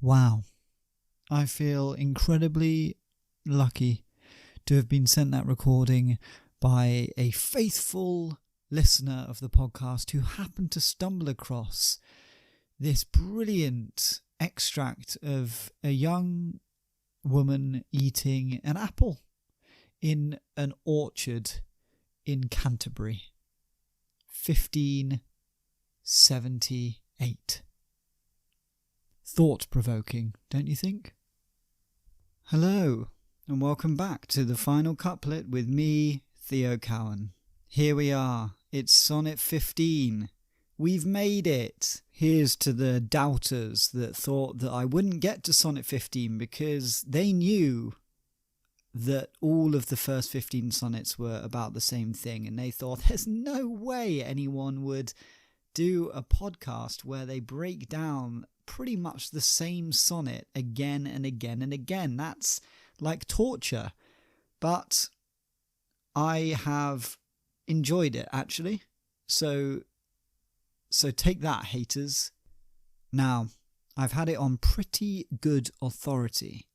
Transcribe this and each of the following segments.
Wow. I feel incredibly lucky to have been sent that recording by a faithful listener of the podcast who happened to stumble across this brilliant extract of a young woman eating an apple in an orchard in Canterbury, 1578. Thought-provoking, don't you think? Hello, and welcome back to the final couplet with me, Theo Cowan. Here we are, it's Sonnet 15. We've made it! Here's to the doubters that thought that I wouldn't get to Sonnet 15 because they knew that all of the first 15 sonnets were about the same thing, and they thought there's no way anyone would do a podcast where they break down pretty much the same sonnet again and again and again. That's like torture. But I have enjoyed it, actually. So take that, haters. Now, I've had it on pretty good authority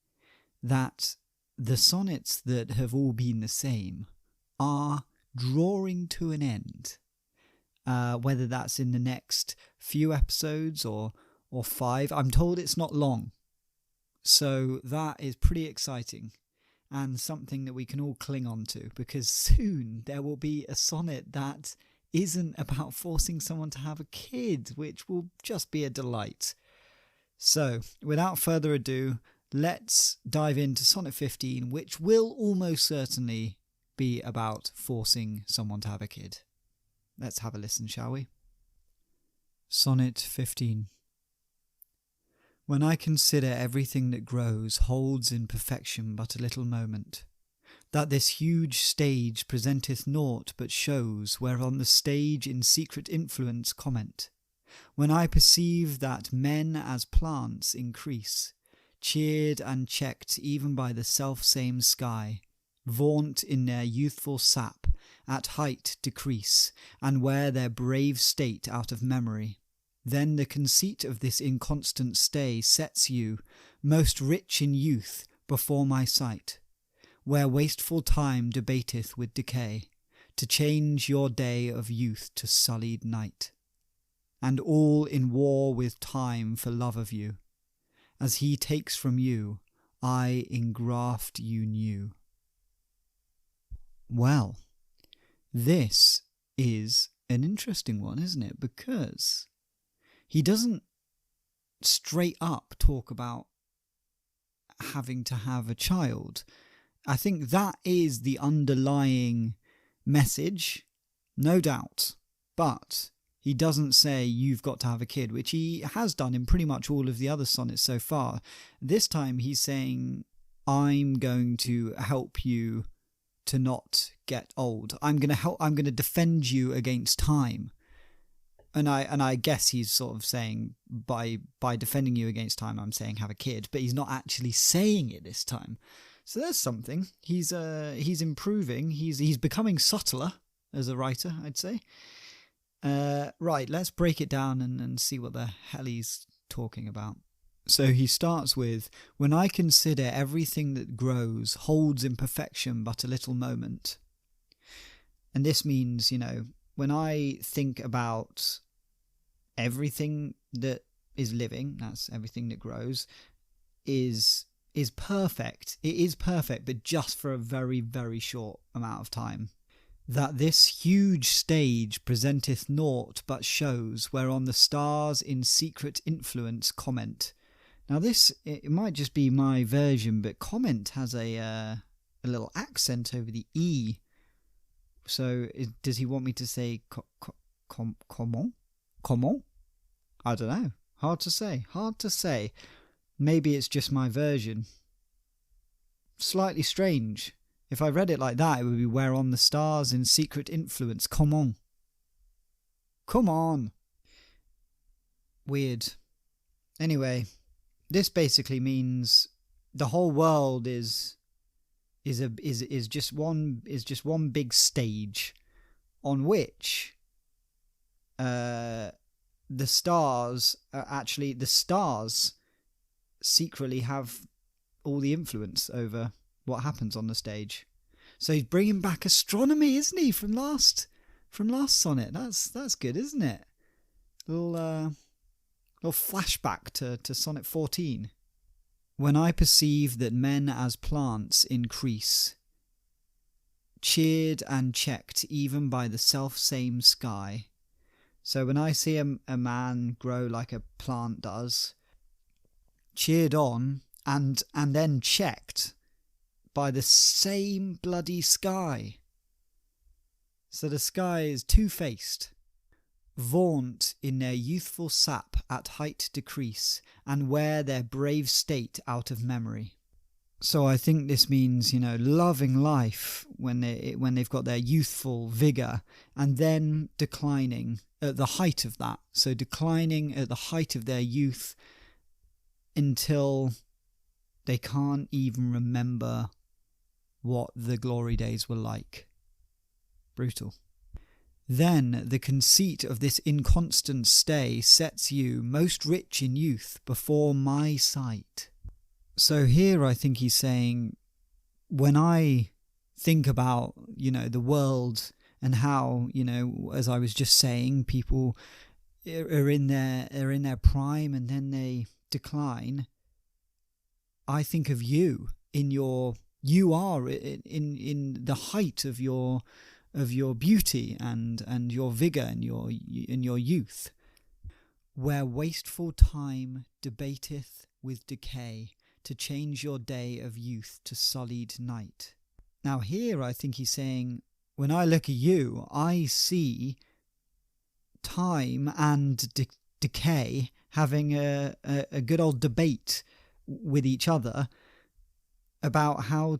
that the sonnets that have all been the same are drawing to an end. Whether that's in the next few episodes or 5. I'm told it's not long. So that is pretty exciting and something that we can all cling on to, because soon there will be a sonnet that isn't about forcing someone to have a kid, which will just be a delight. So without further ado, let's dive into Sonnet 15, which will almost certainly be about forcing someone to have a kid. Let's have a listen, shall we? Sonnet 15. When I consider everything that grows holds in perfection but a little moment, that this huge stage presenteth naught but shows, whereon the stage in secret influence comment, when I perceive that men as plants increase, cheered and checked even by the self-same sky, vaunt in their youthful sap, at height decrease, and wear their brave state out of memory, then the conceit of this inconstant stay sets you, most rich in youth, before my sight, where wasteful time debateth with decay, to change your day of youth to sullied night, and all in war with time for love of you, as he takes from you, I engraft you new. Well, this is an interesting one, isn't it? Because he doesn't straight up talk about having to have a child. I think that is the underlying message, no doubt. But he doesn't say you've got to have a kid, which he has done in pretty much all of the other sonnets so far. This time he's saying, I'm going to help you to not get old. I'm going to defend you against time. And I guess he's sort of saying by defending you against time, I'm saying have a kid, but he's not actually saying it this time. So there's something. He's improving. He's becoming subtler as a writer, I'd say. Right, let's break it down and see what the hell he's talking about. So he starts with, when I consider everything that grows holds in perfection but a little moment. And this means, when I think about everything that is living, that's everything that grows, is perfect. It is perfect, but just for a very, very short amount of time. That this huge stage presenteth naught but shows, whereon the stars in secret influence comment. Now this, it might just be my version, but comment has a little accent over the E. So does he want me to say comment? Comment? I don't know. Hard to say. Maybe it's just my version. Slightly strange. If I read it like that, it would be whereon the stars in secret influence. Comment? Come on. Weird. Anyway, this basically means the whole world is just one big stage on which the stars secretly have all the influence over what happens on the stage. So he's bringing back astronomy, isn't he, from last sonnet? That's good, isn't it? Little flashback to sonnet 14. When I perceive that men as plants increase, cheered and checked even by the self-same sky. So when I see a man grow like a plant does, cheered on and then checked by the same bloody sky. So the sky is two-faced. Vaunt in their youthful sap at height decrease, and wear their brave state out of memory. So I think this means, loving life when they've got their youthful vigour, and then declining at the height of that. So declining at the height of their youth until they can't even remember what the glory days were like. Brutal. Then the conceit of this inconstant stay sets you most rich in youth before my sight. So here I think he's saying, when I think about, the world and how, as I was just saying, people are in their prime and then they decline, I think of you you are in the height of your beauty and your vigour and your youth, where wasteful time debateth with decay to change your day of youth to sullied night. Now here I think he's saying, when I look at you, I see time and decay having a good old debate with each other about how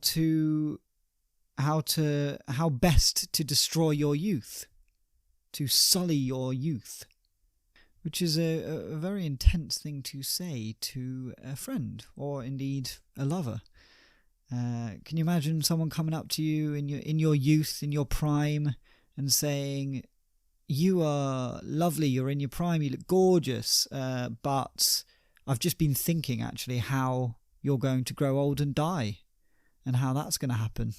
best to destroy your youth, to sully your youth, which is a very intense thing to say to a friend or indeed a lover. Can you imagine someone coming up to you in your youth, in your prime, and saying, "You are lovely, you're in your prime, you look gorgeous, but I've just been thinking actually how you're going to grow old and die, and how that's going to happen.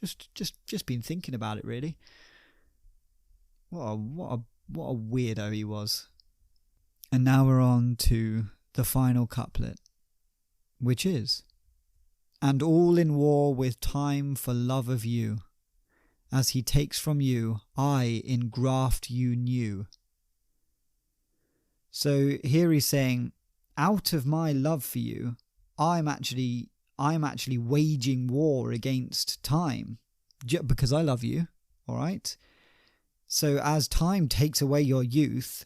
Just been thinking about it, really." What a weirdo he was. And now we're on to the final couplet, which is, "And all in war with time for love of you, as he takes from you, I engraft you new." So here he's saying, out of my love for you, I'm actually waging war against time because I love you, all right? So as time takes away your youth,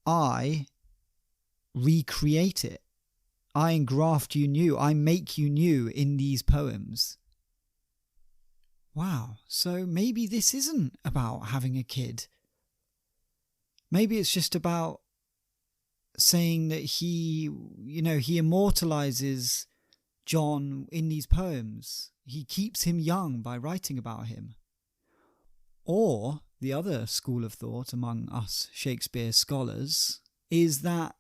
I recreate it. I engraft you new. I make you new in these poems. Wow, so maybe this isn't about having a kid. Maybe it's just about saying that he immortalizes John in these poems. He keeps him young by writing about him. Or the other school of thought among us Shakespeare scholars is that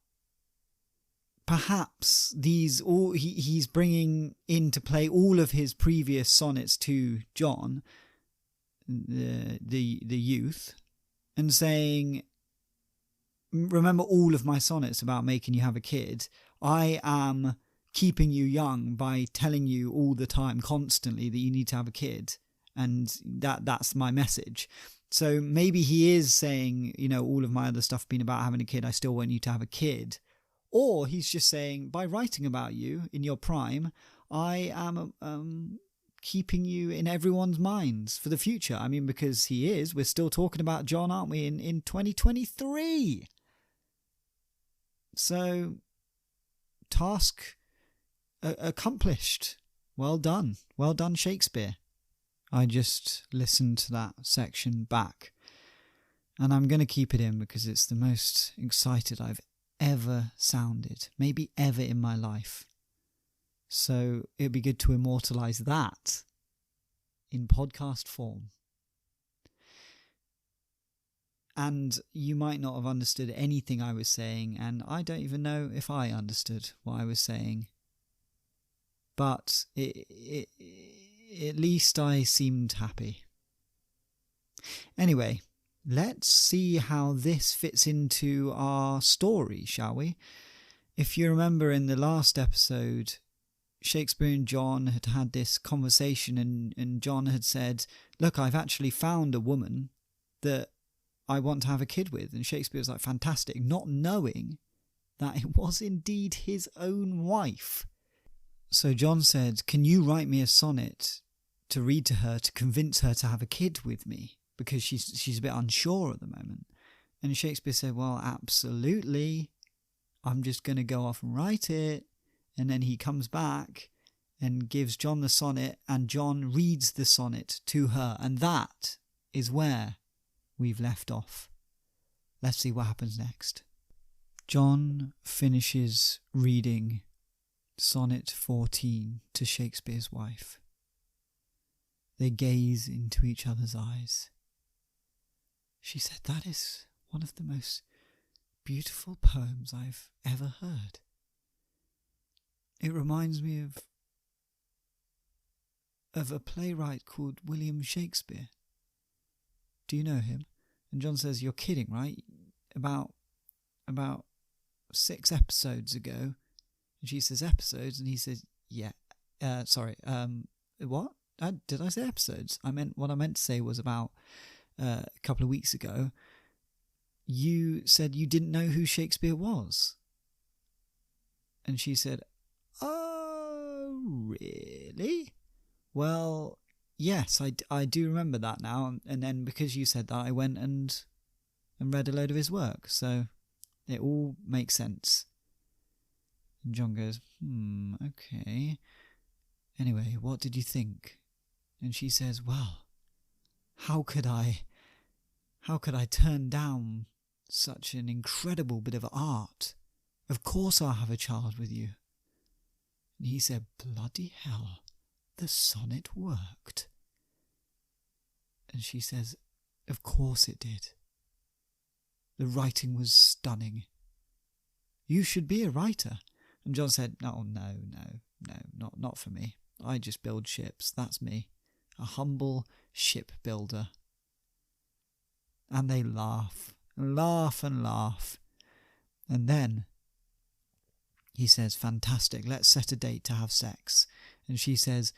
perhaps he's bringing into play all of his previous sonnets to John, the youth, and saying, remember all of my sonnets about making you have a kid. I am keeping you young by telling you all the time, constantly, that you need to have a kid, and that's my message. So maybe he is saying, all of my other stuff being about having a kid, I still want you to have a kid. Or he's just saying, by writing about you in your prime, I am keeping you in everyone's minds for the future. I mean, because we're still talking about John, aren't we, in 2023? So, task accomplished. Well done. Well done, Shakespeare. I just listened to that section back, and I'm going to keep it in because it's the most excited I've ever sounded, maybe ever in my life. So it'd be good to immortalize that in podcast form. And you might not have understood anything I was saying, and I don't even know if I understood what I was saying. But at least I seemed happy. Anyway, let's see how this fits into our story, shall we? If you remember in the last episode, Shakespeare and John had had this conversation, and John had said, look, I've actually found a woman that I want to have a kid with. And Shakespeare was like, fantastic, not knowing that it was indeed his own wife. So John said, can you write me a sonnet to read to her to convince her to have a kid with me? Because she's a bit unsure at the moment. And Shakespeare said, well, absolutely. I'm just going to go off and write it. And then he comes back and gives John the sonnet, and John reads the sonnet to her. And that is where we've left off. Let's see what happens next. John finishes reading Sonnet 14 to Shakespeare's wife. They gaze into each other's eyes. She said, that is one of the most beautiful poems I've ever heard. It reminds me of a playwright called William Shakespeare. Do you know him? And John says, you're kidding, right? About 6 episodes ago. And she says, episodes? And he says, yeah. What? Did I say episodes? What I meant to say was about a couple of weeks ago. You said you didn't know who Shakespeare was. And she said, oh, really? Well, yes, I do remember that now. And then because you said that, I went and read a load of his work. So it all makes sense. And John goes, okay. Anyway, what did you think? And she says, well, how could I turn down such an incredible bit of art? Of course I'll have a child with you. And he said, bloody hell, the sonnet worked. And she says, of course it did. The writing was stunning. You should be a writer. And John said, no, not for me. I just build ships, that's me. A humble shipbuilder. And they laugh. And then he says, fantastic, let's set a date to have sex. And she says,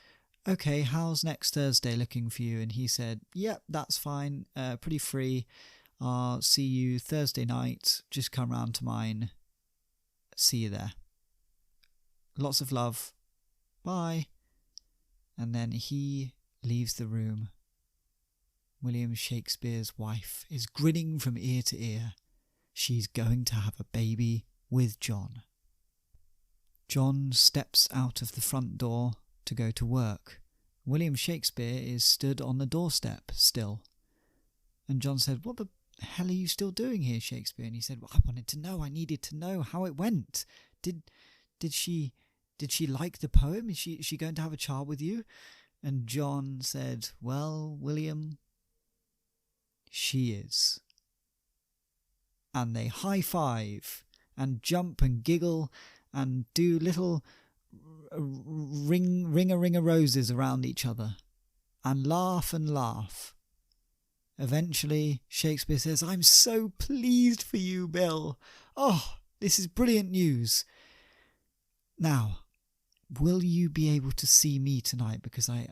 okay, how's next Thursday looking for you? And he said, yep, that's fine, pretty free. I'll see you Thursday night, just come round to mine. See you there. Lots of love. Bye. And then he leaves the room. William Shakespeare's wife is grinning from ear to ear. She's going to have a baby with John. John steps out of the front door to go to work. William Shakespeare is stood on the doorstep still. And John said, what the hell are you still doing here, Shakespeare? And he said, well, I wanted to know. I needed to know how it went. Did she like the poem? Is she going to have a child with you? And John said, well, William, she is. And they high-five and jump and giggle and do little ring-a-ring-a roses around each other and laugh. Eventually, Shakespeare says, I'm so pleased for you, Bill. Oh, this is brilliant news. Now, will you be able to see me tonight? Because I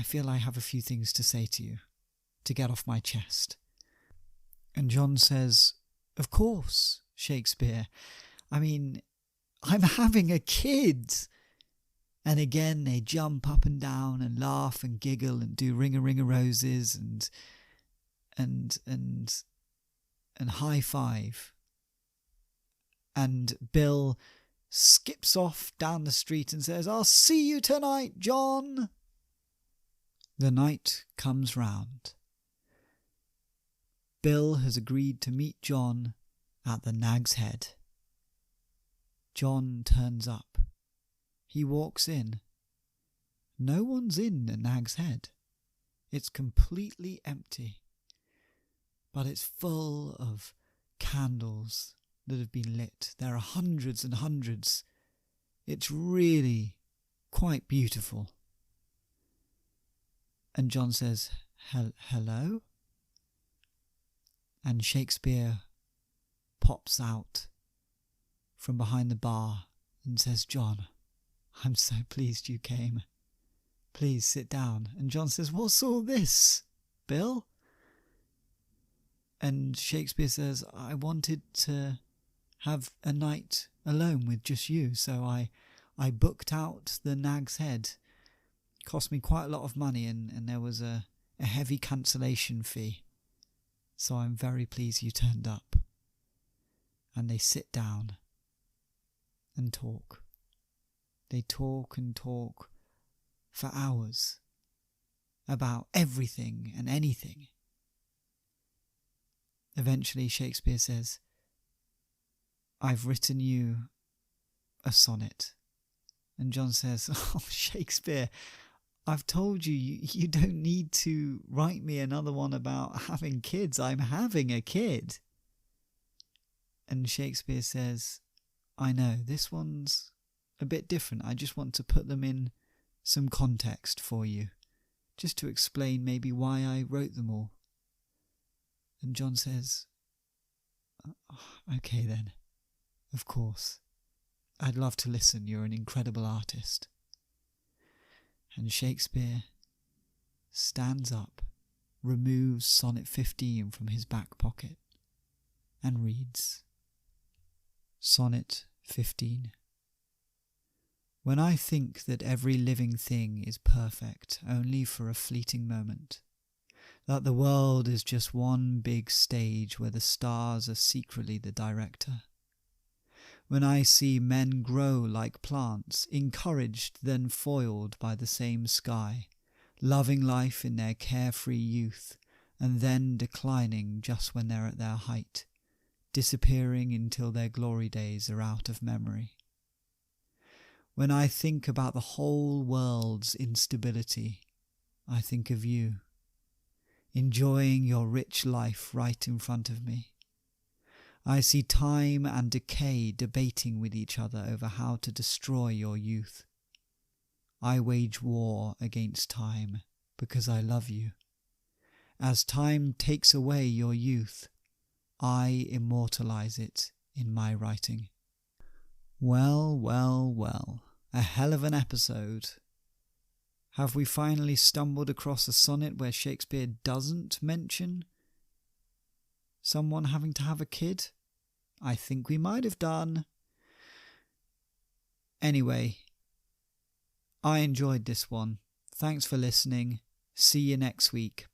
feel I have a few things to say to you, to get off my chest. And John says, of course, Shakespeare. I mean, I'm having a kid. And again, they jump up and down and laugh and giggle and do ring-a-ring-a roses and high five. And Bill skips off down the street and says, I'll see you tonight, John. The night comes round. Bill has agreed to meet John at the Nag's Head. John turns up. He walks in. No one's in the Nag's Head. It's completely empty. but it's full of candles that have been lit. There are hundreds and hundreds. It's really quite beautiful. And John says, hello? And Shakespeare pops out from behind the bar and says, John, I'm so pleased you came. Please sit down. And John says, what's all this, Bill? And Shakespeare says, I wanted to have a night alone with just you, so I booked out the Nag's Head. Cost me quite a lot of money, and there was a heavy cancellation fee. So I'm very pleased you turned up. And they sit down and talk. They talk and talk for hours about everything and anything. Eventually Shakespeare says, I've written you a sonnet. And John says, oh, Shakespeare, I've told you, you don't need to write me another one about having kids. I'm having a kid. And Shakespeare says, I know, this one's a bit different. I just want to put them in some context for you, just to explain maybe why I wrote them all. And John says, okay then, of course. I'd love to listen. You're an incredible artist. And Shakespeare stands up, removes Sonnet 15 from his back pocket, and reads. Sonnet 15. When I think that every living thing is perfect only for a fleeting moment, that the world is just one big stage where the stars are secretly the director, when I see men grow like plants, encouraged then foiled by the same sky, loving life in their carefree youth, and then declining just when they're at their height, disappearing until their glory days are out of memory. When I think about the whole world's instability, I think of you, enjoying your rich life right in front of me. I see time and decay debating with each other over how to destroy your youth. I wage war against time because I love you. As time takes away your youth, I immortalize it in my writing. Well, well, well, a hell of an episode. Have we finally stumbled across a sonnet where Shakespeare doesn't mention someone having to have a kid? I think we might have done. Anyway, I enjoyed this one. Thanks for listening. See you next week.